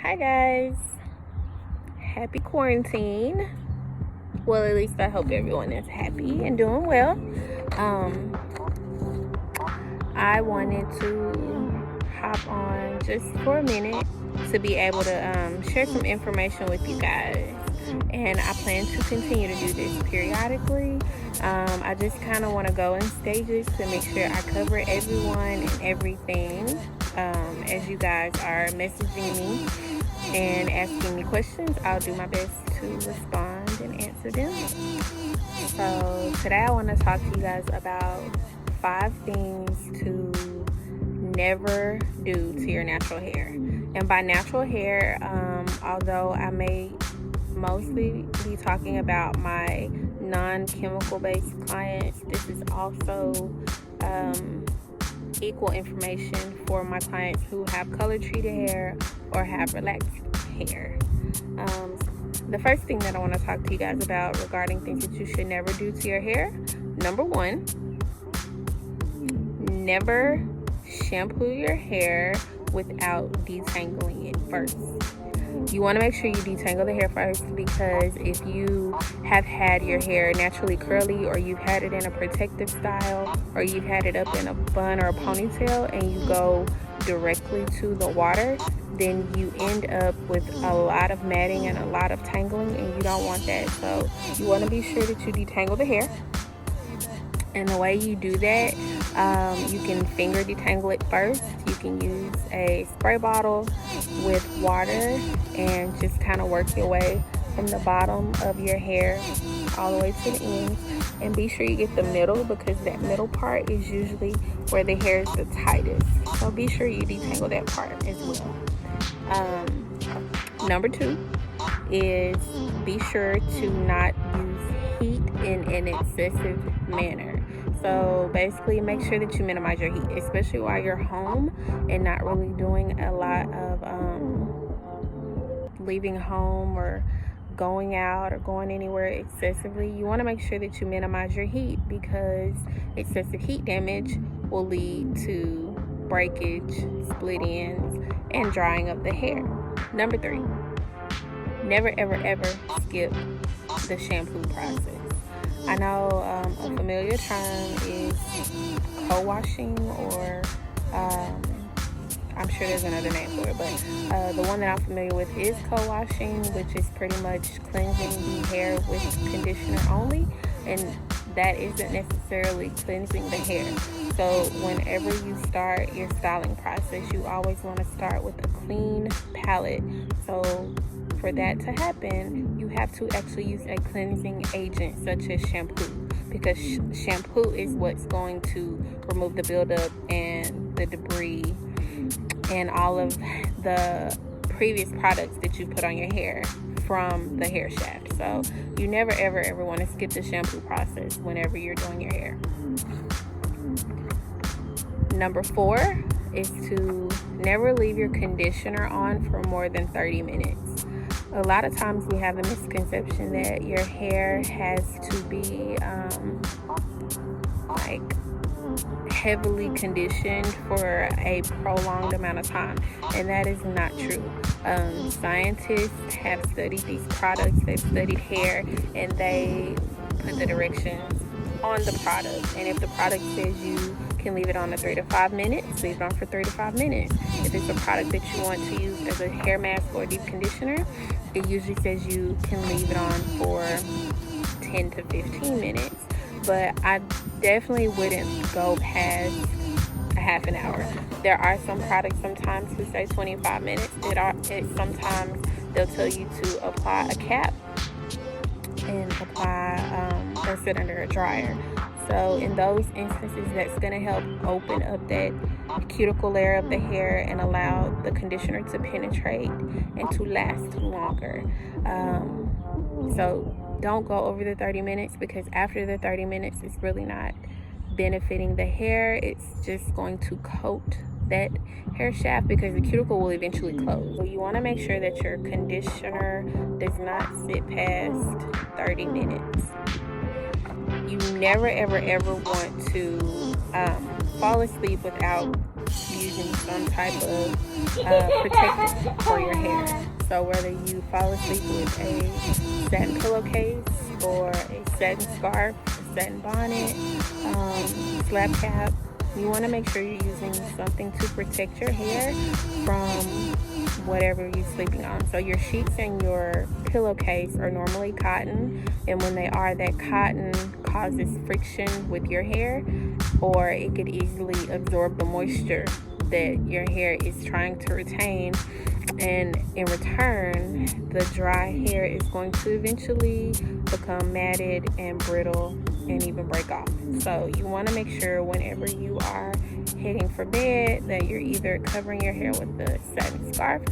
Hi guys, happy quarantine. Well, at least I hope everyone is happy and doing well. I wanted to hop on just for a minute to be able to share some information with you guys, and I plan to continue to do this periodically. I just kind of want to go in stages to make sure I cover everyone and everything. As you guys are messaging me and asking me questions, I'll do my best to respond and answer them. So today I want to talk to you guys about 5 things to never do to your natural hair. And by natural hair, although I may mostly be talking about my non-chemical based clients, this is also equal information for my clients who have color treated hair or have relaxed hair. The first thing that I want to talk to you guys about regarding things that you should never do to your hair. Number 1, never shampoo your hair without detangling it first. You want to make sure you detangle the hair first, because if you have had your hair naturally curly, or you've had it in a protective style, or you've had it up in a bun or a ponytail, and you go directly to the water, then you end up with a lot of matting and a lot of tangling, and you don't want that. So you want to be sure that you detangle the hair. And the way you do that, you can finger detangle it first. You can use a spray bottle with water and just kind of work your way from the bottom of your hair all the way to the end. And be sure you get the middle, because that middle part is usually where the hair is the tightest. So be sure you detangle that part as well. Number 2 is be sure to not use heat in an excessive manner. So basically make sure that you minimize your heat, especially while you're home and not really doing a lot of leaving home or going out or going anywhere excessively. You want to make sure that you minimize your heat, because excessive heat damage will lead to breakage, split ends, and drying of the hair. Number 3, never ever skip the shampoo process. I know a familiar term is co-washing, or I'm sure there's another name for it, but the one that I'm familiar with is co-washing, which is pretty much cleansing the hair with conditioner only, and that isn't necessarily cleansing the hair. So whenever you start your styling process, you always want to start with a clean palette. So for that to happen, you have to actually use a cleansing agent such as shampoo, because shampoo is what's going to remove the buildup and the debris and all of the previous products that you put on your hair from the hair shaft. So you never ever want to skip the shampoo process whenever you're doing your hair. Number 4 is to never leave your conditioner on for more than 30 minutes. A lot of times we have the misconception that your hair has to be heavily conditioned for a prolonged amount of time, and that is not true. Scientists have studied these products, they've studied hair, and they put the directions on the product. And if the product says you can leave it on for 3 to 5 minutes, leave it on for 3 to 5 minutes. If it's a product that you want to use as a hair mask or deep conditioner, it usually says you can leave it on for 10 to 15 minutes. But I definitely wouldn't go past a half an hour. There are some products sometimes who say 25 minutes. Sometimes they'll tell you to apply a cap and or sit under a dryer. So in those instances, that's going to help open up that cuticle layer of the hair and allow the conditioner to penetrate and to last longer. So don't go over the 30 minutes, because after the 30 minutes, it's really not benefiting the hair. It's just going to coat that hair shaft, because the cuticle will eventually close. So you want to make sure that your conditioner does not sit past 30 minutes. You never ever want to fall asleep without using some type of protector for your hair. So whether you fall asleep with a satin pillowcase or a satin scarf, a satin bonnet, slap cap, you want to make sure you're using something to protect your hair from whatever you're sleeping on. So your sheets and your pillowcase are normally cotton, and when they are, that cotton causes friction with your hair, or it could easily absorb the moisture that your hair is trying to retain, and in return the dry hair is going to eventually become matted and brittle and even break off. So you want to make sure whenever you are heading for bed that you're either covering your hair with the satin scarf,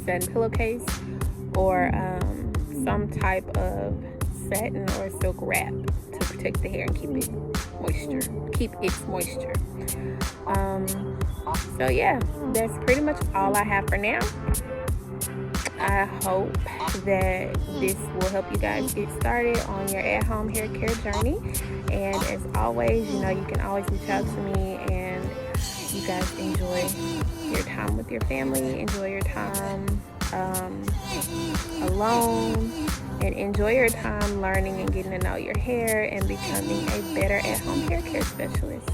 satin pillowcase, or some type of satin or silk wrap to protect the hair and keep its moisture. So yeah, that's pretty much all I have for now. I hope that this will help you guys get started on your at-home hair care journey. And as always, you can always reach out to me, and you guys enjoy your time with your family, enjoy your time alone, and enjoy your time learning and getting to know your hair and becoming a better at-home hair care specialist.